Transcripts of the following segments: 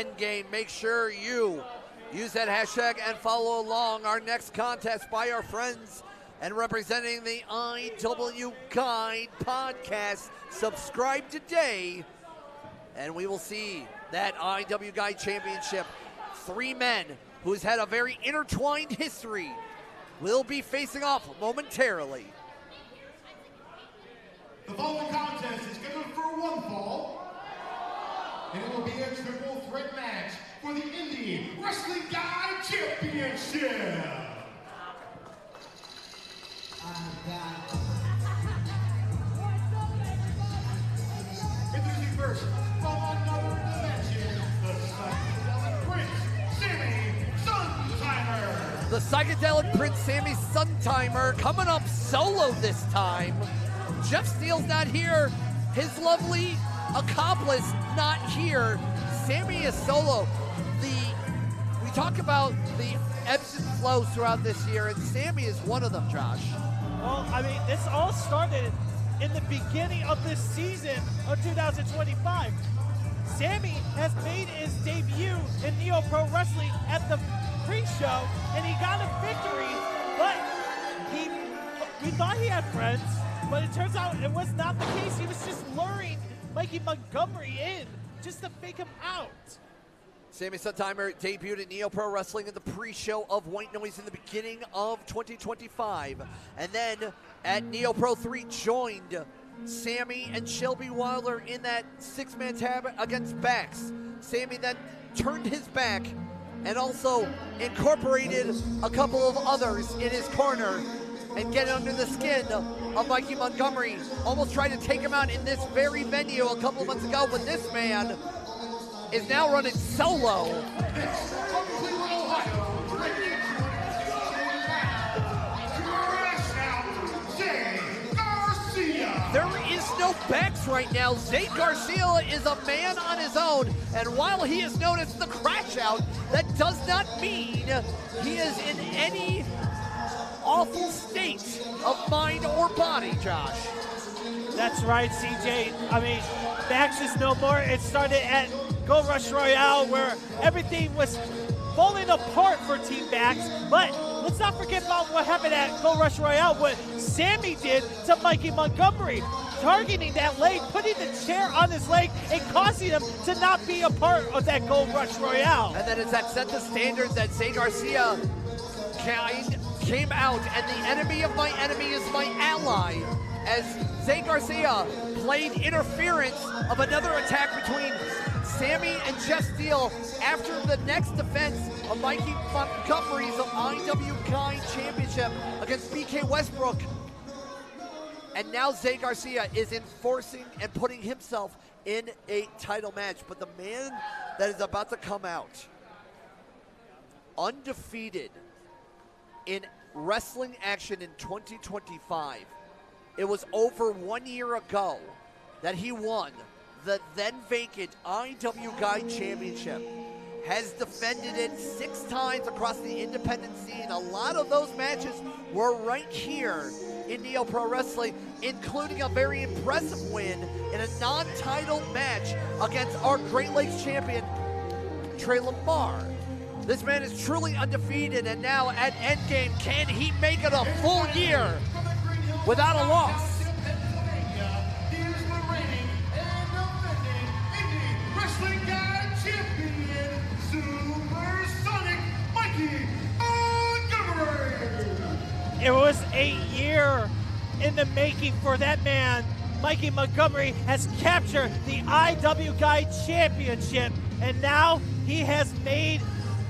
EndGame. Make sure you use that hashtag and follow along our next contest by our friends and representing the Iwguide podcast. Subscribe today, and we will see that Iwguide Championship. 3 men who's had a very intertwined history will be facing off momentarily. The following contest is scheduled for 1 fall, and it will be a triple threat match for the Indie Wrestling Guide Championship. Introducing first, from another dimension, the psychedelic prince, Sammy Suntheimer. The psychedelic prince, Sammy Suntheimer, coming up solo this time. Jeff Steele's not here. His lovely accomplice not here. Sammy is solo. We talk about the ebbs and flows throughout this year, and Sammy is one of them, Josh. Well, I mean, this all started in the beginning of this season of 2025. Sammy has made his debut in NEOPRO Wrestling at the pre-show, and he got a victory, but we thought he had friends, but it turns out it was not the case. He was just luring Mikey Montgomery in just to fake him out. Sammy Suntheimer debuted at NEOPRO Wrestling in the pre-show of White Noise in the beginning of 2025. And then at NEOPRO 3 joined Sammy and Shelby Wilder in that 6-man tag against Bax. Sammy then turned his back and also incorporated a couple of others in his corner and get under the skin of Mikey Montgomery. Almost tried to take him out in this very venue a couple of months ago, but this man is now running solo. From Cleveland, Ohio, bringing Xay Garcia. There is no Bax right now. Xay Garcia is a man on his own, and while he is known as the Crash Out, that does not mean he is in any awful state of mind or body, Josh. That's right, CJ. I mean, Bax is no more. It started at Gold Rush Royale where everything was falling apart for Team Bax, but let's not forget about what happened at Gold Rush Royale, what Sammy did to Mikey Montgomery, targeting that leg, putting the chair on his leg, and causing him to not be a part of that Gold Rush Royale. And then it's that set the standard that Xay Garcia came out, and the enemy of my enemy is my ally, as Xay Garcia played interference of another attack between Sammy and Jeff Steele after the next defense of Mikey Montgomery's Iwguide Championship against BK Westbrook. And now Xay Garcia is enforcing and putting himself in a title match. But the man that is about to come out, undefeated in wrestling action in 2025. It was over 1 year ago that he won the then vacant Iwguide Championship. Has defended it 6 times across the independent scene. A lot of those matches were right here in NEOPRO Wrestling, including a very impressive win in a non-title match against our Great Lakes champion, Trey Lamar. This man is truly undefeated, and now at EndGame, can he make it a full year without a loss? It was a year in the making for that man. Mikey Montgomery has captured the Iwguide Championship, and now he has made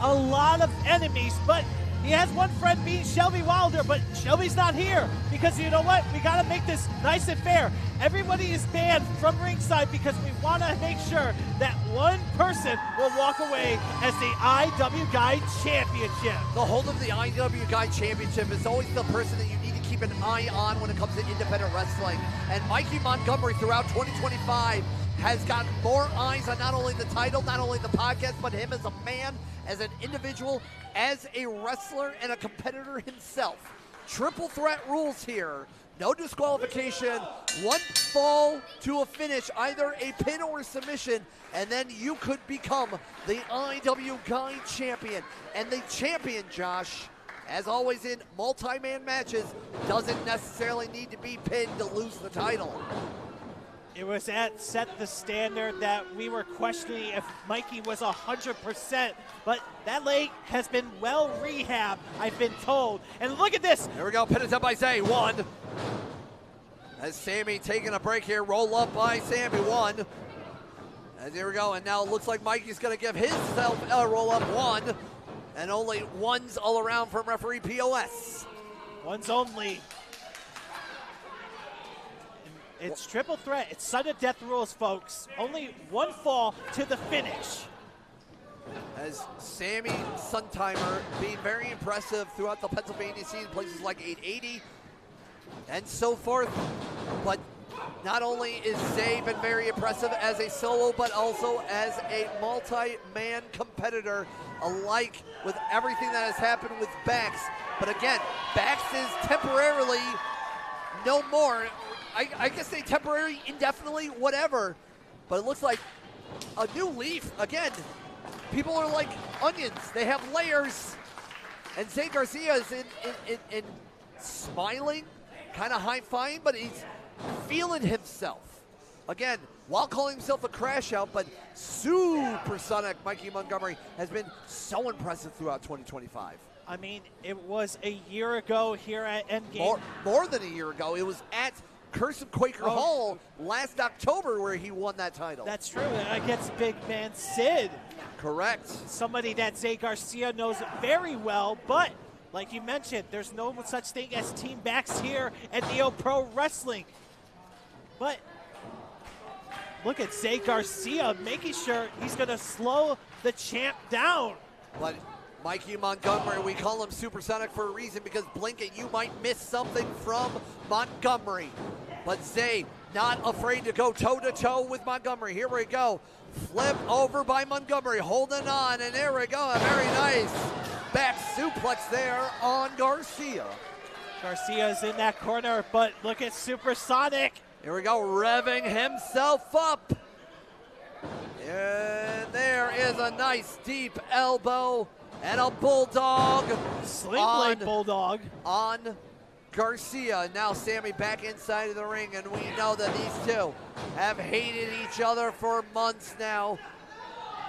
a lot of enemies, but he has one friend being Shelby Wilder, but Shelby's not here because you know what? We got to make this nice and fair. Everybody is banned from ringside because we want to make sure that one person will walk away as the Iwguide Championship. The hold of the Iwguide Championship is always the person that you need to keep an eye on when it comes to independent wrestling. And Mikey Montgomery throughout 2025 has got more eyes on not only the title, not only the podcast, but him as a man, as an individual, as a wrestler and a competitor himself. Triple threat rules here. no disqualification, one fall to a finish, either a pin or a submission, and then you could become the Iwguide champion. And the champion, Josh, as always in multi-man matches, doesn't necessarily need to be pinned to lose the title. It was at set the standard that we were questioning if Mikey was 100%, but that leg has been well rehabbed, I've been told. And look at this. Here we go, pin attempt by Xay, 1. As Sammy taking a break here, roll up by Sammy, 1. As here we go, and now it looks like Mikey's gonna give himself a roll up, 1. And only ones all around from referee POS. Ones only. It's triple threat. It's sudden death rules, folks. Only one fall to the finish. As Sammy Suntheimer being very impressive throughout the Pennsylvania scene, places like 880 and so forth. But not only is Xay been very impressive as a solo, but also as a multi-man competitor, alike with everything that has happened with Bax. But again, Bax is temporarily no more. I guess they temporarily, indefinitely, whatever. But it looks like a new leaf. Again, people are like onions. They have layers. And Xay Garcia is in smiling, kind of high-fiving, but he's feeling himself. Again, while calling himself a crash out, but supersonic Mikey Montgomery has been so impressive throughout 2025. I mean, it was a year ago here at EndGame. More than a year ago. It was at Curse of Quaker Hall last October where he won that title. That's true, against big man Sid. Correct. Somebody that Xay Garcia knows very well, but like you mentioned, there's no such thing as team backs here at NEOPRO Wrestling. But look at Xay Garcia making sure he's gonna slow the champ down. But Mikey Montgomery, we call him Supersonic for a reason, because blink it, you might miss something from Montgomery. But Xay not afraid to go toe-to-toe with Montgomery. Here we go. Flip over by Montgomery, holding on, and there we go. A very nice back suplex there on Garcia. Garcia's in that corner, but look at Supersonic. Here we go, revving himself up. And there is a nice deep elbow and a bulldog. Sling blade bulldog. On Garcia. Now Sammy back inside of the ring, and we know that these two have hated each other for months now.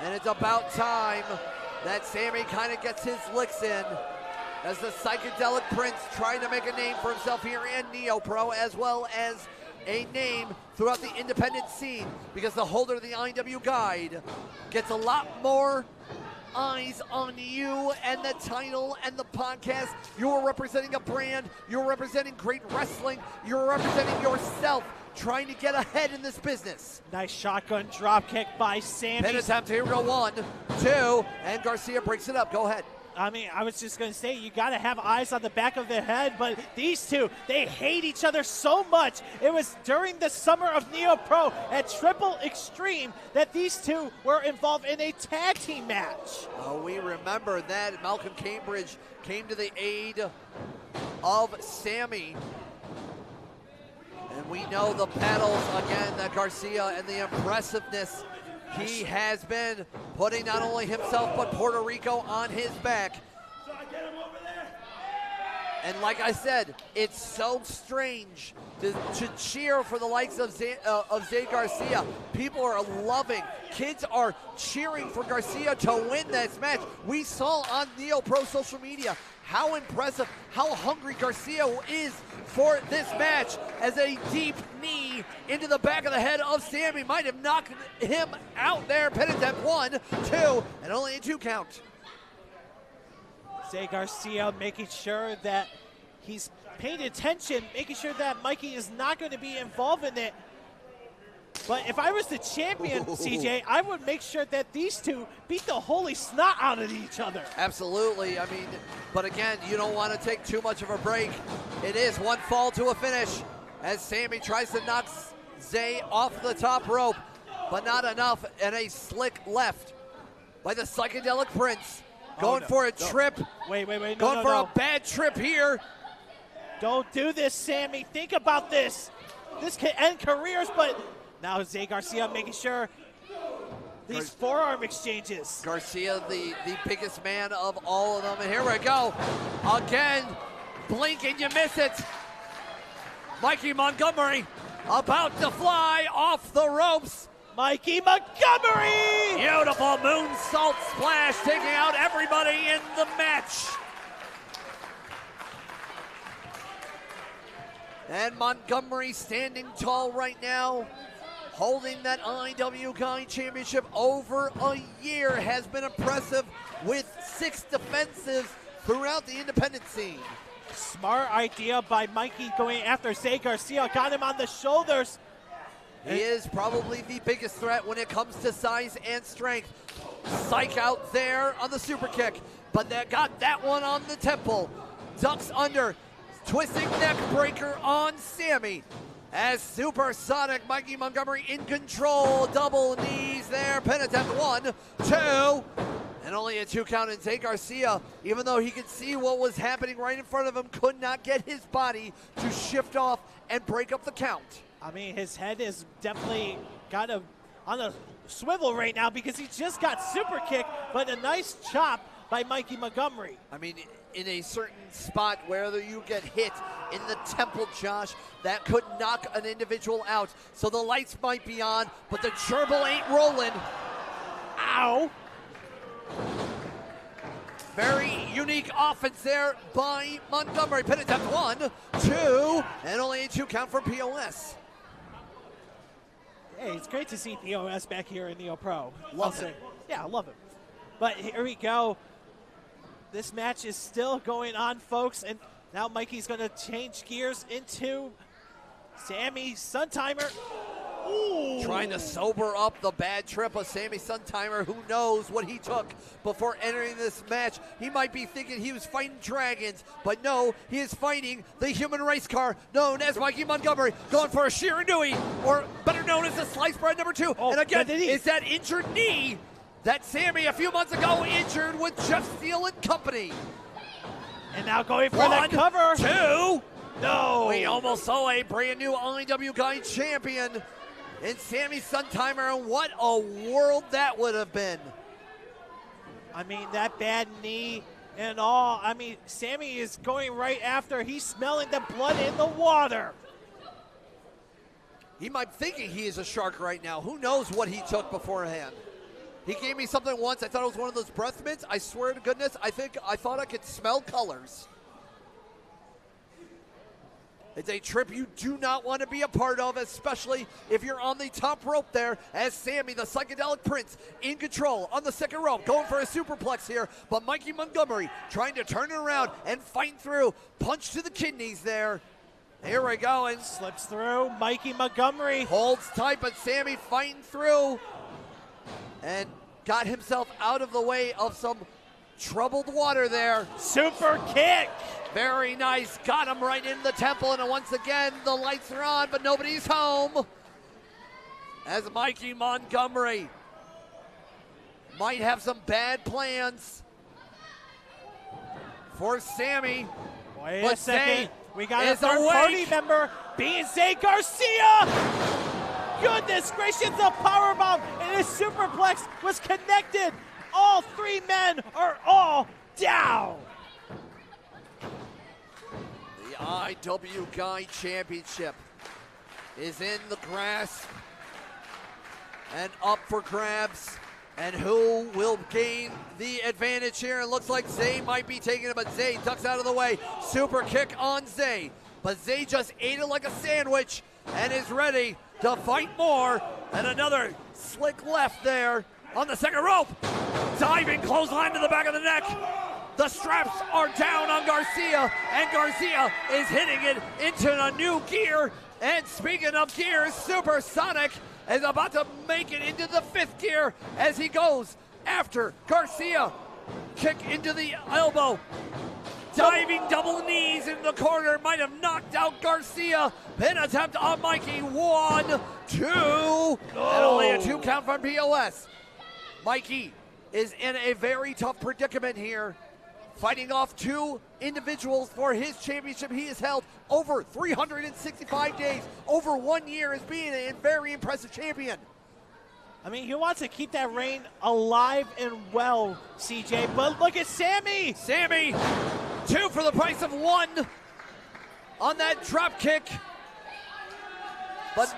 And it's about time that Sammy kind of gets his licks in as the psychedelic prince trying to make a name for himself here in NEOPRO, as well as a name throughout the independent scene, because the holder of the Iwguide gets a lot more eyes on you and the title and the podcast. You're representing a brand, you're representing great wrestling, you're representing yourself, trying to get ahead in this business. Nice shotgun drop kick by Sammy. Pin attempt, here we go, 1, 2, and Garcia breaks it up. Go ahead. I mean, I was just going to say, you got to have eyes on the back of their head, but these two, they hate each other so much. It was during the summer of NEOPRO at Triple Extreme that these two were involved in a tag team match. Oh, we remember that. Malcolm Cambridge came to the aid of Sammy. And we know the battles, again, that Garcia and the impressiveness he has been putting not only himself but Puerto Rico on his back. And like I said, it's so strange to cheer for the likes of Xay Garcia. People are loving, kids are cheering for Garcia to win this match. We saw on NEOPRO social media how impressive, how hungry Garcia is for this match, as a deep knee into the back of the head of Sammy might have knocked him out there. Pin attempt, 1, 2, and only a 2 count. Xay Garcia making sure that he's paying attention, making sure that Mikey is not going to be involved in it. But if I was the champion, CJ, I would make sure that these two beat the holy snot out of each other. Absolutely. I mean, but again, you don't want to take too much of a break. It is one fall to a finish as Sammy tries to knock Xay off the top rope, but not enough, and a slick left by the psychedelic prince. Going for a trip. Wait. Going for a bad trip here. Don't do this, Sammy. Think about this. This can end careers, but now Xay Garcia making sure these forearm exchanges. Garcia, the biggest man of all of them. And here we go. Again, blink and you miss it. Mikey Montgomery about to fly off the ropes. Mikey Montgomery! Beautiful moonsault splash, taking out everybody in the match. And Montgomery standing tall right now, holding that IWGUIDE Championship over a year, has been impressive with 6 defenses throughout the independent scene. Smart idea by Mikey going after Xay Garcia, got him on the shoulders. He is probably the biggest threat when it comes to size and strength. Psych out there on the super kick, but they got that one on the temple. Ducks under. Twisting neck breaker on Sammy. As supersonic Mikey Montgomery in control. Double knees there. Pin attempt 1, 2. And only a 2 count. And Xay Garcia, even though he could see what was happening right in front of him, could not get his body to shift off and break up the count. I mean, his head is definitely kind of on a swivel right now because he just got super kicked, but a nice chop by Mikey Montgomery. I mean, in a certain spot where you get hit in the temple, Josh, that could knock an individual out. So the lights might be on, but the gerbil ain't rolling. Ow! Very unique offense there by Montgomery. Pin attempt 1, 2, and only a 2 count for POS. Hey, it's great to see POS back here in NEOPRO. Love him. Yeah, I love him. But here we go. This match is still going on, folks, and now Mikey's going to change gears into Sammy Suntheimer. Ooh. Trying to sober up the bad trip of Sammy Suntheimer. Who knows what he took before entering this match. He might be thinking he was fighting dragons, but no, he is fighting the human race car known as Mikey Montgomery, going for a Shiranui, or better known as the slice bread number 2. Oh, and again, it's that injured knee that Sammy a few months ago injured with Jeff Steele and company. And now going for that cover. 2. No. We almost saw a brand new IWGUIDE champion in Sammy Suntheimer, and what a world that would have been. I mean, that bad knee and all. I mean, Sammy is going right after. He's smelling the blood in the water. He might be thinking he is a shark right now. Who knows what he took beforehand. He gave me something once. I thought it was one of those breath mints. I swear to goodness, I thought I could smell colors. It's a trip you do not want to be a part of, especially if you're on the top rope there, as Sammy, the psychedelic prince, in control on the second rope, going for a superplex here, but Mikey Montgomery trying to turn it around and fight through. Punch to the kidneys there. Here we go, and slips through. Mikey Montgomery holds tight, but Sammy fighting through and got himself out of the way of some troubled water there. Super kick. Very nice. Got him right in the temple, and once again, the lights are on, but nobody's home. As Mikey Montgomery might have some bad plans for Sammy. Wait a second. We got a is third awake. party member being Xay Garcia. Goodness gracious, the powerbomb and his superplex was connected. All 3 men are all down. The IWGUIDE Championship is in the grasp and up for grabs. And who will gain the advantage here? It looks like Xay might be taking it, but Xay ducks out of the way. Super kick on Xay. But Xay just ate it like a sandwich and is ready to fight more. And another slick left there on the second rope. Diving clothesline to the back of the neck. The straps are down on Garcia, and Garcia is hitting it into a new gear. And speaking of gears, Supersonic is about to make it into the 5th gear as he goes after Garcia. Kick into the elbow. Diving double knees in the corner, might have knocked out Garcia. Pin attempt on Mikey. 1, 2, and only a 2 count from POS. Mikey is in a very tough predicament here. fighting off 2 individuals for his championship. He has held over 365 days, over 1 year as being a very impressive champion. I mean, he wants to keep that reign alive and well, CJ, but look at Sammy! Sammy, 2 for the price of 1 on that drop kick. But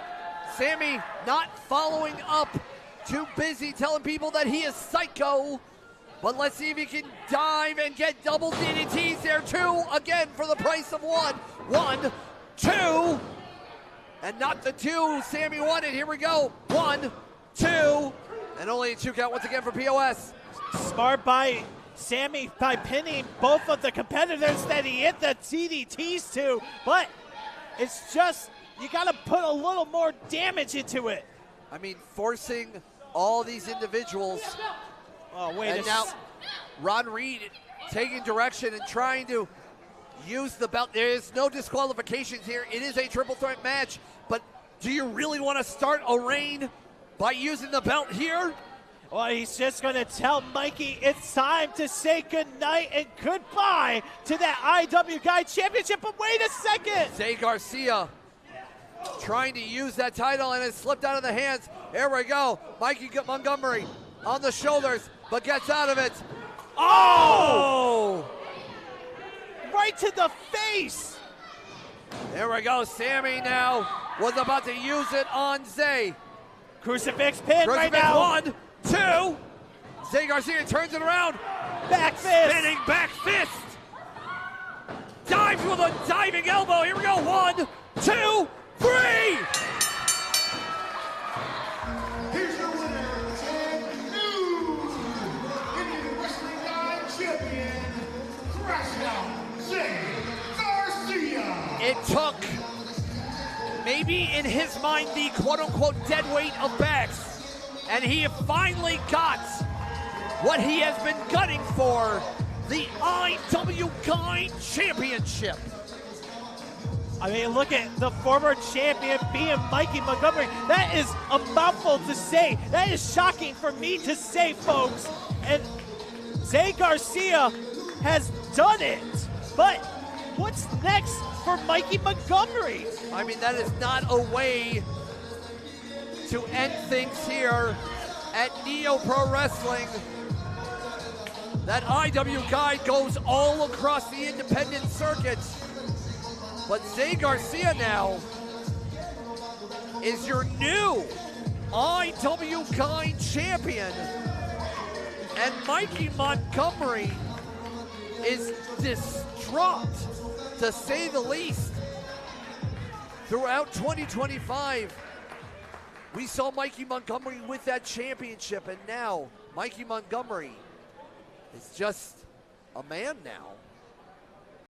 Sammy not following up, too busy telling people that he is psycho. But let's see if he can dive and get double DDTs there. 2 again for the price of 1. 1, 2, and not the 2 Sammy wanted. Here we go. 1, 2, and only a 2 count once again for POS. Smart by Sammy by pinning both of the competitors that he hit the DDTs to, but it's just, you gotta put a little more damage into it. I mean, forcing all these individuals. Oh, wait and now Ron Reed taking direction and trying to use the belt. There is no disqualifications here. It is a triple threat match, but do you really want to start a reign by using the belt here? Well, he's just going to tell Mikey it's time to say goodnight and goodbye to that Iwguide Championship. But wait a second. Xay Garcia trying to use that title and it slipped out of the hands. Here we go. Mikey Montgomery on the shoulders, but gets out of it. Oh! Right to the face. There we go. Sammy now was about to use it on Xay. Crucifix pin right now. 1, 2. Xay Garcia turns it around. Back fist. Spinning back fist. Dives with a diving elbow. Here we go. 1, 2, 3. Here's your winner and new Indian Wrestling Guide Champion, Xay Garcia. It took maybe in his mind the quote-unquote dead weight of backs, and he finally got what he has been gunning for, the Iwguide Championship. I mean, look at the former champion being Mikey Montgomery. That is a mouthful to say. That is shocking for me to say, folks. And Xay Garcia has done it. But what's next for Mikey Montgomery? I mean, that is not a way to end things here at NEOPRO Wrestling. That Iwguide goes all across the independent circuit. But Xay Garcia now is your new Iwguide champion. And Mikey Montgomery is distraught, to say the least. Throughout 2025, we saw Mikey Montgomery with that championship, and now Mikey Montgomery is just a man now.